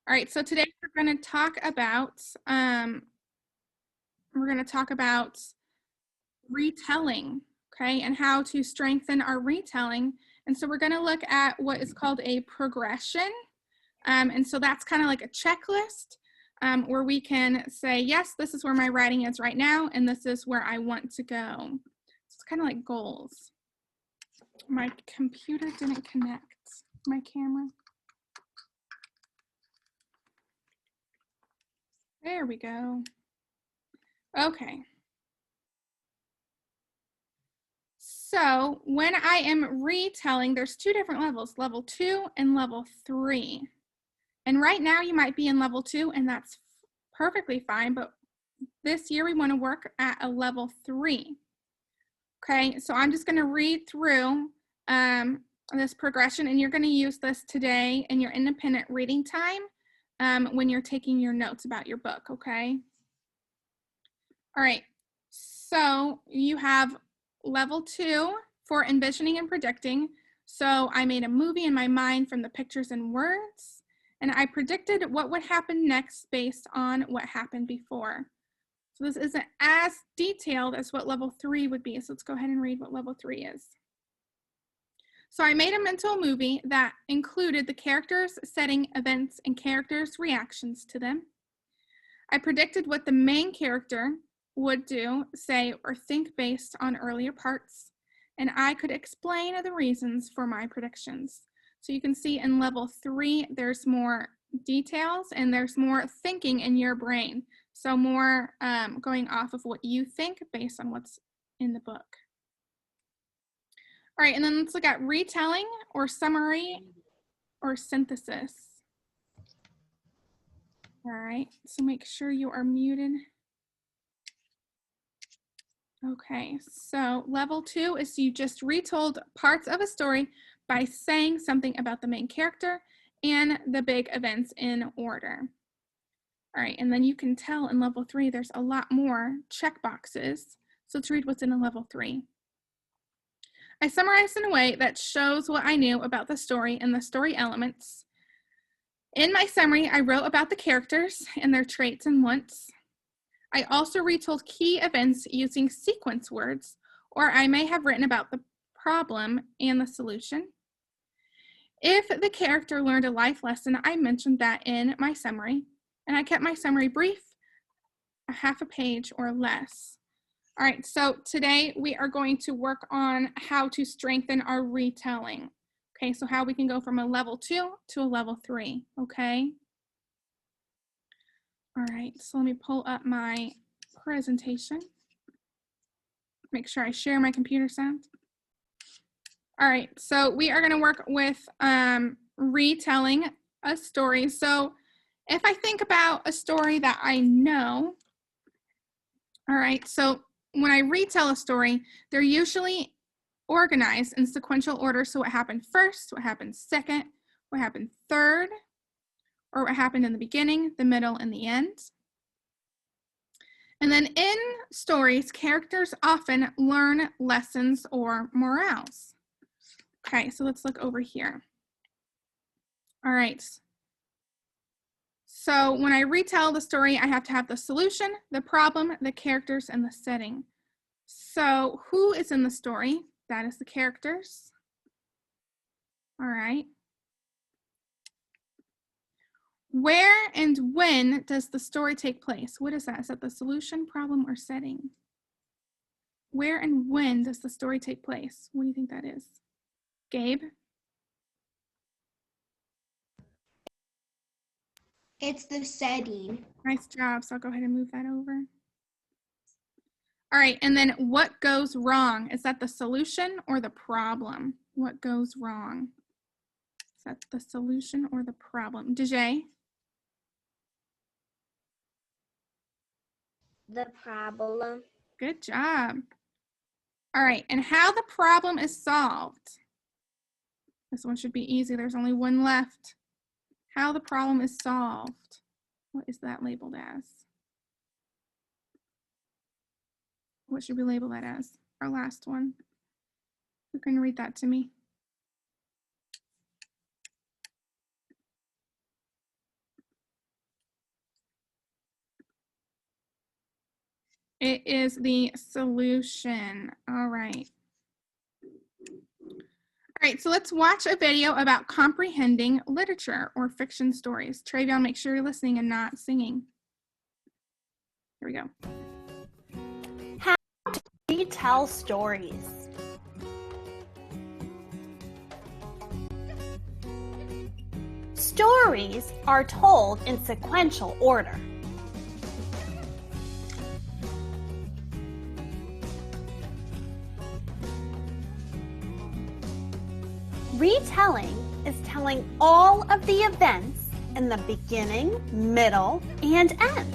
All right, so today we're going to talk about retelling, okay, and how to strengthen our retelling. And so we're going to look at what is called a progression. And so that's kind of like a checklist where we can say, yes, this is where my writing is right now, and this is where I want to go. It's kind of like goals. My computer didn't connect, my camera. There we go. Okay. So when I am retelling, there's two different levels, level 2 and level 3. And right now you might be in level 2 and that's perfectly fine, but this year we want to work at a level 3. Okay, so I'm just going to read through this progression, and you're going to use this today in your independent reading time when you're taking your notes about your book, okay? All right, so you have level 2 for envisioning and predicting. So I made a movie in my mind from the pictures and words, and I predicted what would happen next based on what happened before. So this isn't as detailed as what level 3 would be. So let's go ahead and read what level 3 is. So I made a mental movie that included the characters, setting, events, and characters' reactions to them. I predicted what the main character would do, say, or think based on earlier parts, and I could explain the reasons for my predictions. So you can see in level 3, there's more details and there's more thinking in your brain. So more going off of what you think based on what's in the book. All right, and then let's look at retelling or summary or synthesis. All right, so make sure you are muted. Okay, so level 2 is you just retold parts of a story by saying something about the main character and the big events in order. All right, and then you can tell in level 3 there's a lot more check boxes. So let's read what's in level 3. I summarized in a way that shows what I knew about the story and the story elements. In my summary, I wrote about the characters and their traits and wants. I also retold key events using sequence words, or I may have written about the problem and the solution. If the character learned a life lesson, I mentioned that in my summary, and I kept my summary brief, a half a page or less. All right, so today we are going to work on how to strengthen our retelling. Okay, so how we can go from a level 2 to a level 3, okay? All right, so let me pull up my presentation. Make sure I share my computer sound. All right, so we are going to work with retelling a story. So if I think about a story that I know, all right, so when I retell a story, they're usually organized in sequential order. So what happened first, what happened second, what happened third, or what happened in the beginning, the middle, and the end. And then in stories, characters often learn lessons or morals. Okay, so let's look over here. All right. So when I retell the story, I have to have the solution, the problem, the characters, and the setting. So who is in the story? That is the characters. All right. Where and when does the story take place? What is that? Is that the solution, problem, or setting? Where and when does the story take place? What do you think that is? Gabe? It's the setting. Nice job. So I'll go ahead and move that over. All right, and then what goes wrong? Is that the solution or the problem? What goes wrong? Is that the solution or the problem? DJ? The problem. Good job. All right, and how the problem is solved. This one should be easy. There's only one left. How the problem is solved. What is that labeled as? What should we label that as? Our last one. Who can read that to me? It is the solution. All right. All right, so let's watch a video about comprehending literature or fiction stories. Travion, make sure you're listening and not singing. Here we go. How do we tell stories? Stories are told in sequential order. Retelling is telling all of the events in the beginning, middle, and end.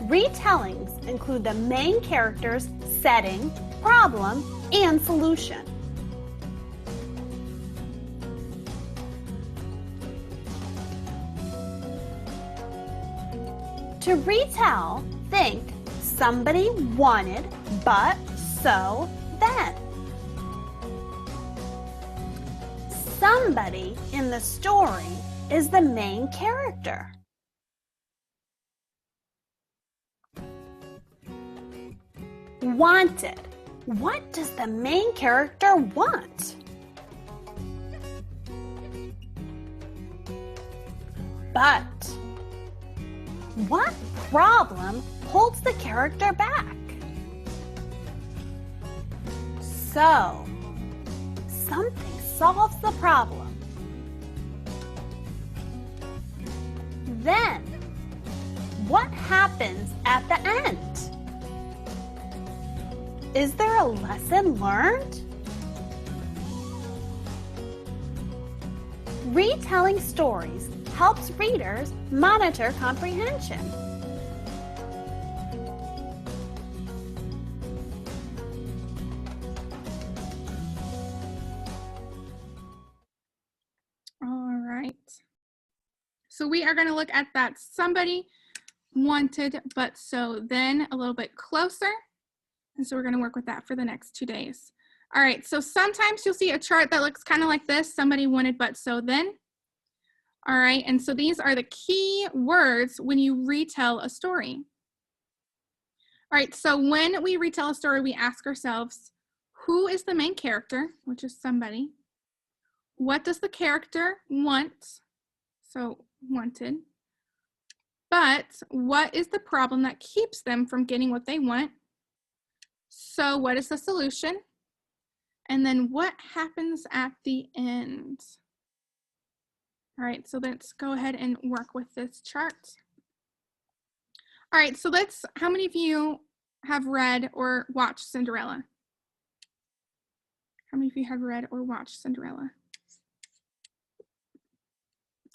Retellings include the main character's setting, problem, and solution. To retell, think somebody wanted, but, so, then. Somebody in the story is the main character. Wanted. What does the main character want? But what problem holds the character back? So, something solves the problem. Then, what happens at the end? Is there a lesson learned? Retelling stories helps readers monitor comprehension. All right. So we are going to look at that somebody wanted, but so then a little bit closer. And so we're going to work with that for the next 2 days. All right. So sometimes you'll see a chart that looks kind of like this. Somebody wanted, but so then. All right. And so these are the key words when you retell a story. All right. So when we retell a story, we ask ourselves, who is the main character, which is somebody? What does the character want? So wanted. But what is the problem that keeps them from getting what they want? So what is the solution? And then what happens at the end? All right, so let's go ahead and work with this chart. All right, so how many of you have read or watched Cinderella? How many of you have read or watched Cinderella?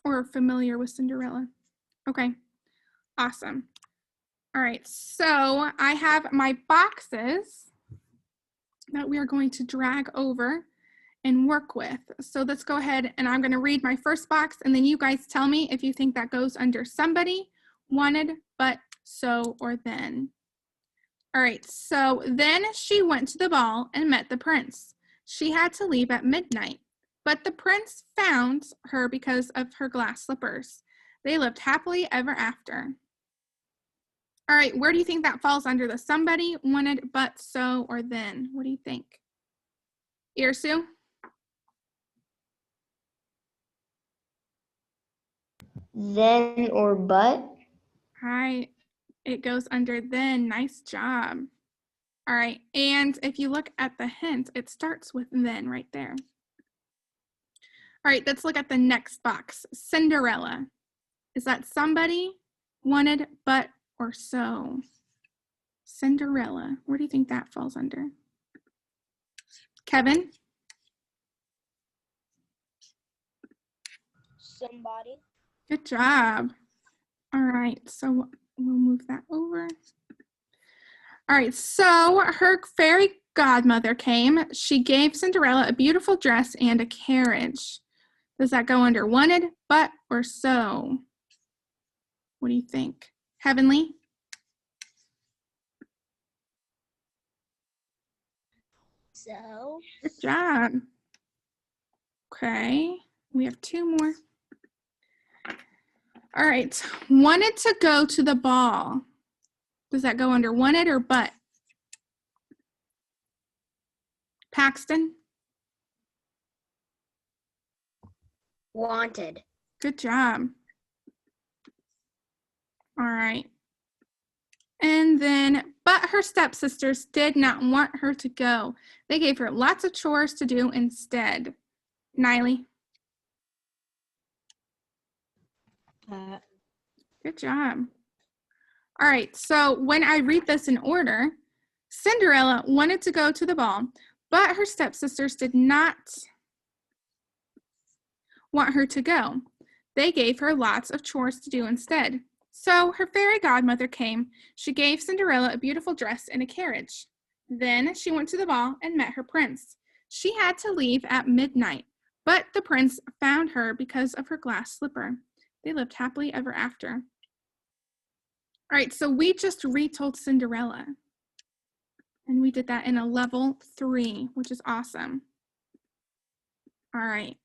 Or are familiar with Cinderella? Okay, awesome. All right, so I have my boxes that we are going to drag over and work with. So let's go ahead and I'm going to read my first box and then you guys tell me if you think that goes under somebody, wanted, but, so, or then. All right, so then she went to the ball and met the prince. She had to leave at midnight, but the prince found her because of her glass slippers. They lived happily ever after. All right, where do you think that falls under the somebody, wanted, but, so, or then? What do you think? Irsu? Then or but? All right, it goes under then. Nice job. All right, and if you look at the hint, it starts with then right there. All right, let's look at the next box. Cinderella. Is that somebody, wanted, but, or so? Cinderella. Where do you think that falls under? Kevin? Somebody. Good job. All right, so we'll move that over. All right, so her fairy godmother came. She gave Cinderella a beautiful dress and a carriage. Does that go under wanted, but, or so? What do you think? Heavenly? So. Good job. Okay, we have 2 more. All right. Wanted to go to the ball. Does that go under wanted or but? Paxton? Wanted. Good job. All right. And then, but her stepsisters did not want her to go. They gave her lots of chores to do instead. Niley? Good job. All right, so when I read this in order, Cinderella wanted to go to the ball, but her stepsisters did not want her to go. They gave her lots of chores to do instead. So her fairy godmother came. She gave Cinderella a beautiful dress and a carriage. Then she went to the ball and met her prince. She had to leave at midnight, but the prince found her because of her glass slipper. They lived happily ever after. All right, so we just retold Cinderella. And we did that in a level 3, which is awesome. All right.